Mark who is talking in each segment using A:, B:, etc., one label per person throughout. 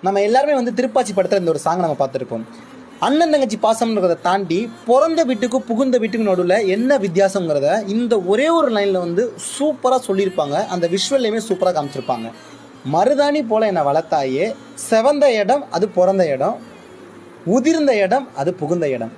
A: நம்ம எல்லாருமே வந்து திருப்பாச்சி படத்தில் இந்த ஒரு சாங் நம்ம பார்த்துருப்போம். அண்ணன் தங்கச்சி பாசம்ன்றதை தாண்டி பிறந்த வீட்டுக்கும் புகுந்த வீட்டுக்கும் நடுவில் என்ன வித்தியாசங்கிறத இந்த ஒரே ஒரு லைனில் வந்து சூப்பராக சொல்லியிருப்பாங்க. அந்த விஷுவல்லையுமே சூப்பராக காமிச்சிருப்பாங்க. மருதாணி போல என்னை வளர்த்தாயே, செவந்த இடம் அது பிறந்த இடம், உதிர்ந்த இடம் அது புகுந்த இடம்.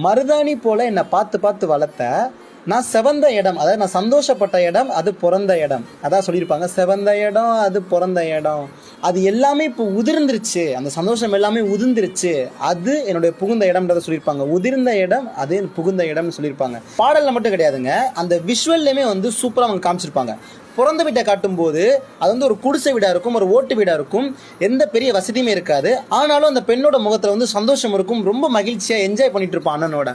A: மருதாணி போல என்னை பார்த்து பார்த்து வளர்த்த, நான் செவந்த இடம், அதாவது நான் சந்தோஷப்பட்ட இடம் அது பிறந்த இடம். அதான் சொல்லியிருப்பாங்க, செவந்த இடம் அது பிறந்த இடம், அது எல்லாமே இப்போ உதிர்ந்துருச்சு, அந்த சந்தோஷம் எல்லாமே உதிர்ந்துருச்சு, அது என்னுடைய புகுந்த இடம்ன்றதை சொல்லியிருப்பாங்க. உதிர்ந்த இடம் அது புகுந்த இடம்னு சொல்லியிருப்பாங்க. பாடலில் மட்டும் கிடையாதுங்க, அந்த விஷுவல்லையுமே வந்து சூப்பராக அவங்க காமிச்சிருப்பாங்க. பிறந்த வீட்டை காட்டும்போது அது வந்து ஒரு குடிசை வீடாக இருக்கும், ஒரு ஓட்டு வீடாக இருக்கும், எந்த பெரிய வசதியுமே இருக்காது. ஆனாலும் அந்த பெண்ணோட முகத்தில் வந்து சந்தோஷம் இருக்கும், ரொம்ப மகிழ்ச்சியாக என்ஜாய் பண்ணிட்டு இருப்பான் அண்ணனோட.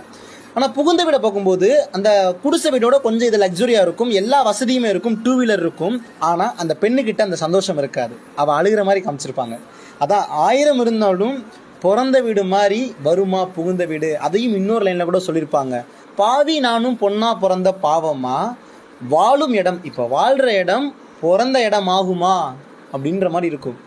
A: ஆனால் புகுந்த வீடை பார்க்கும்போது அந்த குடிசை வீடோட கொஞ்சம் இது லக்ஸுரியாக இருக்கும், எல்லா வசதியுமே இருக்கும், 2 வீலர் இருக்கும். ஆனால் அந்த பெண்ணுக்கிட்ட அந்த சந்தோஷம் இருக்காது, அவள் அழுகிற மாதிரி காமிச்சிருப்பாங்க. அதான் 1000 இருந்தாலும் பிறந்த வீடு மாதிரி வருமா புகுந்த வீடு. அதையும் இன்னொரு லைனில் கூட சொல்லியிருப்பாங்க, பாவி நானும் பொண்ணா பிறந்த பாவமா, வாழும் இடம் இப்போ வாழ்கிற இடம் பிறந்த இடம் ஆகுமா அப்படின்ற மாதிரி இருக்கும்.